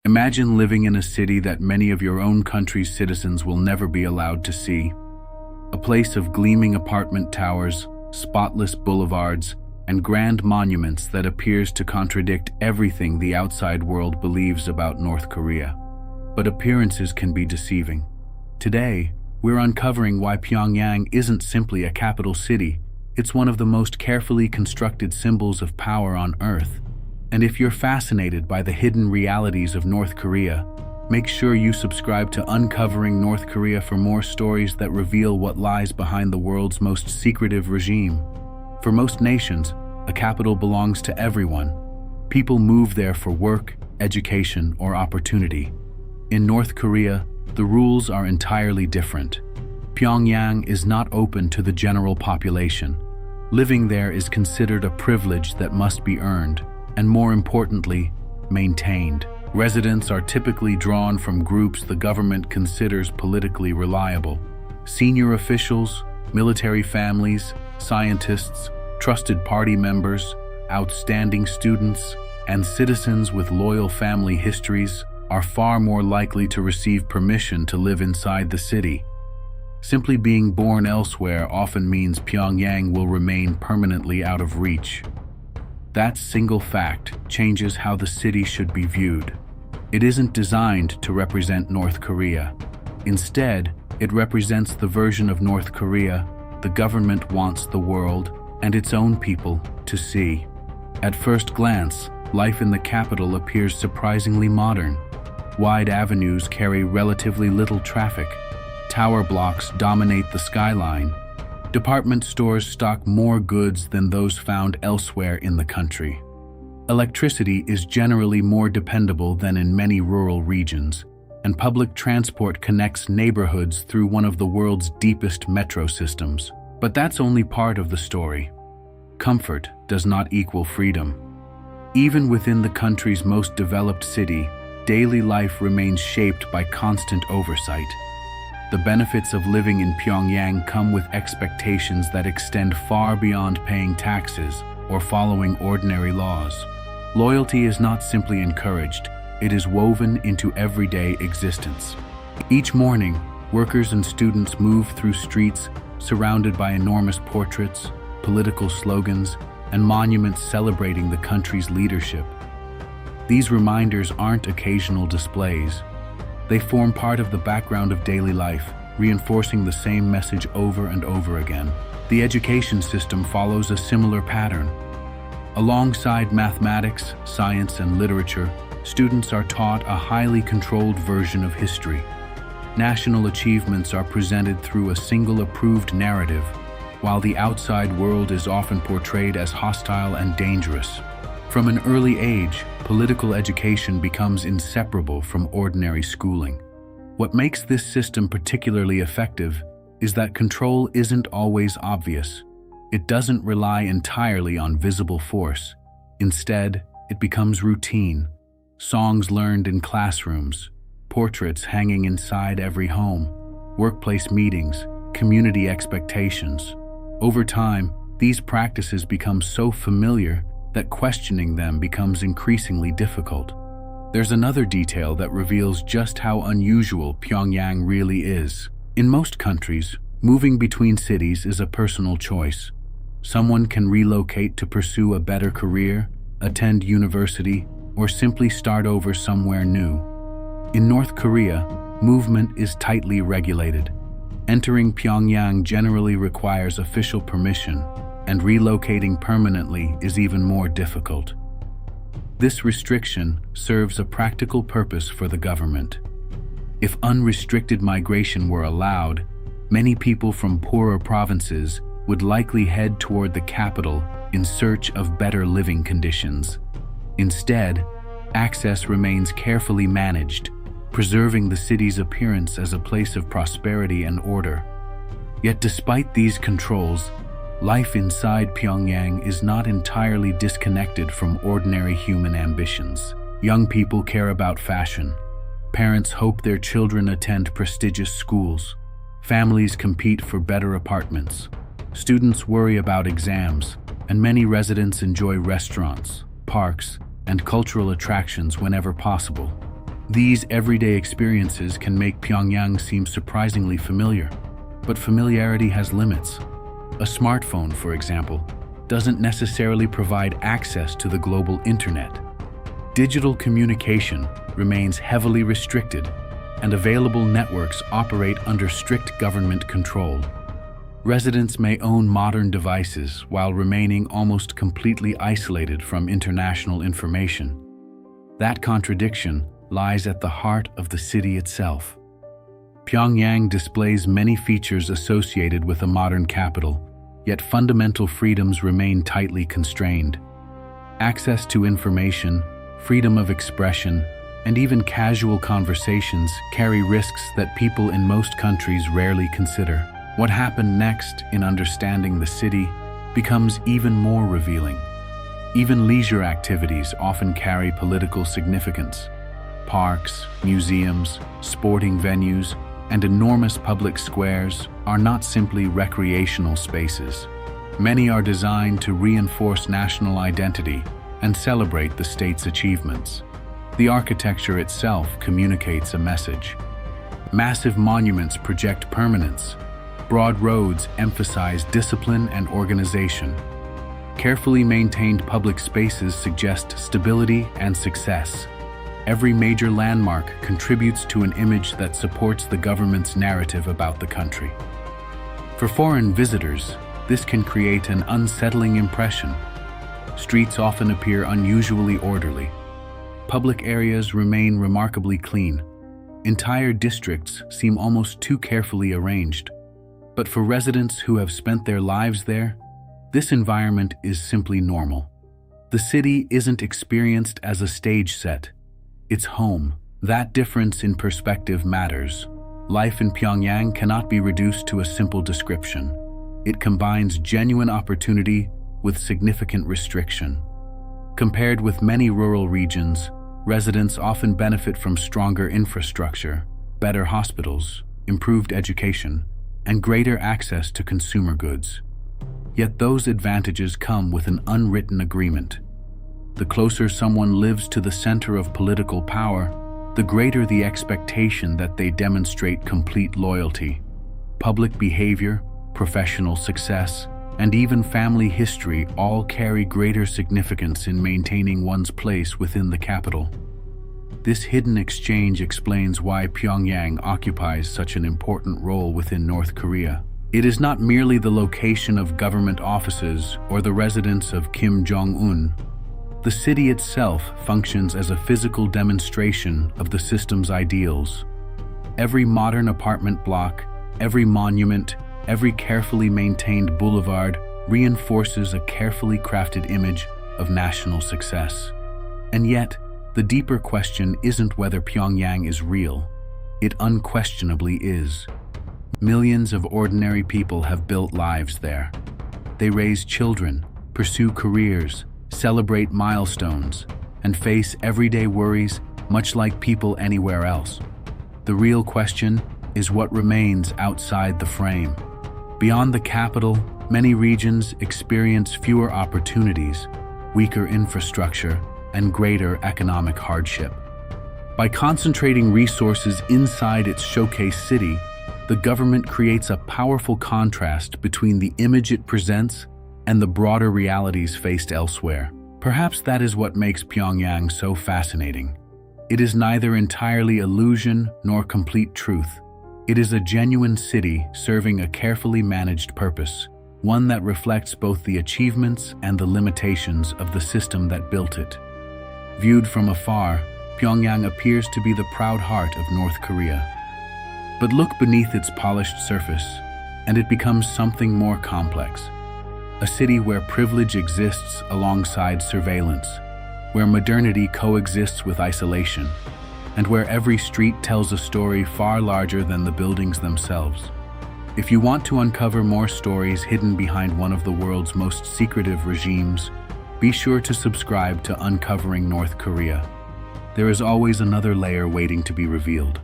Imagine living in a city that many of your own country's citizens will never be allowed to see. A place of gleaming apartment towers, spotless boulevards, and grand monuments that appears to contradict everything the outside world believes about North Korea. But appearances can be deceiving. Today, we're uncovering why Pyongyang isn't simply a capital city. It's one of the most carefully constructed symbols of power on Earth. And if you're fascinated by the hidden realities of North Korea, make sure you subscribe to Uncovering North Korea for more stories that reveal what lies behind the world's most secretive regime. For most nations, a capital belongs to everyone. People move there for work, education, or opportunity. In North Korea, the rules are entirely different. Pyongyang is not open to the general population. Living there is considered a privilege that must be earned, and more importantly, maintained. Residents are typically drawn from groups the government considers politically reliable. Senior officials, military families, scientists, trusted party members, outstanding students, and citizens with loyal family histories are far more likely to receive permission to live inside the city. Simply being born elsewhere often means Pyongyang will remain permanently out of reach. That single fact changes how the city should be viewed. It isn't designed to represent North Korea. Instead, it represents the version of North Korea the government wants the world and its own people to see. At first glance, life in the capital appears surprisingly modern. Wide avenues carry relatively little traffic. Tower blocks dominate the skyline. Department stores stock more goods than those found elsewhere in the country. Electricity is generally more dependable than in many rural regions, and public transport connects neighborhoods through one of the world's deepest metro systems. But that's only part of the story. Comfort does not equal freedom. Even within the country's most developed city, daily life remains shaped by constant oversight. The benefits of living in Pyongyang come with expectations that extend far beyond paying taxes or following ordinary laws. Loyalty is not simply encouraged, it is woven into everyday existence. Each morning, workers and students move through streets surrounded by enormous portraits, political slogans, and monuments celebrating the country's leadership. These reminders aren't occasional displays. They form part of the background of daily life, reinforcing the same message over and over again. The education system follows a similar pattern. Alongside mathematics, science, and literature, students are taught a highly controlled version of history. National achievements are presented through a single approved narrative, while the outside world is often portrayed as hostile and dangerous. From an early age, political education becomes inseparable from ordinary schooling. What makes this system particularly effective is that control isn't always obvious. It doesn't rely entirely on visible force. Instead, it becomes routine. Songs learned in classrooms, portraits hanging inside every home, workplace meetings, community expectations. Over time, these practices become so familiar that questioning them becomes increasingly difficult. There's another detail that reveals just how unusual Pyongyang really is. In most countries, moving between cities is a personal choice. Someone can relocate to pursue a better career, attend university, or simply start over somewhere new. In North Korea, movement is tightly regulated. Entering Pyongyang generally requires official permission, and relocating permanently is even more difficult. This restriction serves a practical purpose for the government. If unrestricted migration were allowed, many people from poorer provinces would likely head toward the capital in search of better living conditions. Instead, access remains carefully managed, preserving the city's appearance as a place of prosperity and order. Yet despite these controls, life inside Pyongyang is not entirely disconnected from ordinary human ambitions. Young people care about fashion. Parents hope their children attend prestigious schools. Families compete for better apartments. Students worry about exams, and many residents enjoy restaurants, parks, and cultural attractions whenever possible. These everyday experiences can make Pyongyang seem surprisingly familiar, but familiarity has limits. A smartphone, for example, doesn't necessarily provide access to the global internet. Digital communication remains heavily restricted, and available networks operate under strict government control. Residents may own modern devices while remaining almost completely isolated from international information. That contradiction lies at the heart of the city itself. Pyongyang displays many features associated with a modern capital, yet fundamental freedoms remain tightly constrained. Access to information, freedom of expression, and even casual conversations carry risks that people in most countries rarely consider. What happened next in understanding the city becomes even more revealing. Even leisure activities often carry political significance. Parks, museums, sporting venues, and enormous public squares are not simply recreational spaces. Many are designed to reinforce national identity and celebrate the state's achievements. The architecture itself communicates a message. Massive monuments project permanence. Broad roads emphasize discipline and organization. Carefully maintained public spaces suggest stability and success. Every major landmark contributes to an image that supports the government's narrative about the country. For foreign visitors, this can create an unsettling impression. Streets often appear unusually orderly. Public areas remain remarkably clean. Entire districts seem almost too carefully arranged. But for residents who have spent their lives there, this environment is simply normal. The city isn't experienced as a stage set. It's home. That difference in perspective matters. Life in Pyongyang cannot be reduced to a simple description. It combines genuine opportunity with significant restriction. Compared with many rural regions, residents often benefit from stronger infrastructure, better hospitals, improved education, and greater access to consumer goods. Yet those advantages come with an unwritten agreement. The closer someone lives to the center of political power, the greater the expectation that they demonstrate complete loyalty. Public behavior, professional success, and even family history all carry greater significance in maintaining one's place within the capital. This hidden exchange explains why Pyongyang occupies such an important role within North Korea. It is not merely the location of government offices or the residence of Kim Jong-un. The city itself functions as a physical demonstration of the system's ideals. Every modern apartment block, every monument, every carefully maintained boulevard reinforces a carefully crafted image of national success. And yet, the deeper question isn't whether Pyongyang is real. It unquestionably is. Millions of ordinary people have built lives there. They raise children, pursue careers, celebrate milestones, and face everyday worries much like people anywhere else. The real question is what remains outside the frame. Beyond the capital, many regions experience fewer opportunities, weaker infrastructure, and greater economic hardship. By concentrating resources inside its showcase city, the government creates a powerful contrast between the image it presents and the broader realities faced elsewhere. Perhaps that is what makes Pyongyang so fascinating. It is neither entirely illusion nor complete truth. It is a genuine city serving a carefully managed purpose, one that reflects both the achievements and the limitations of the system that built it. Viewed from afar, Pyongyang appears to be the proud heart of North Korea. But look beneath its polished surface, and it becomes something more complex. A city where privilege exists alongside surveillance, where modernity coexists with isolation, and where every street tells a story far larger than the buildings themselves. If you want to uncover more stories hidden behind one of the world's most secretive regimes, be sure to subscribe to Uncovering North Korea. There is always another layer waiting to be revealed.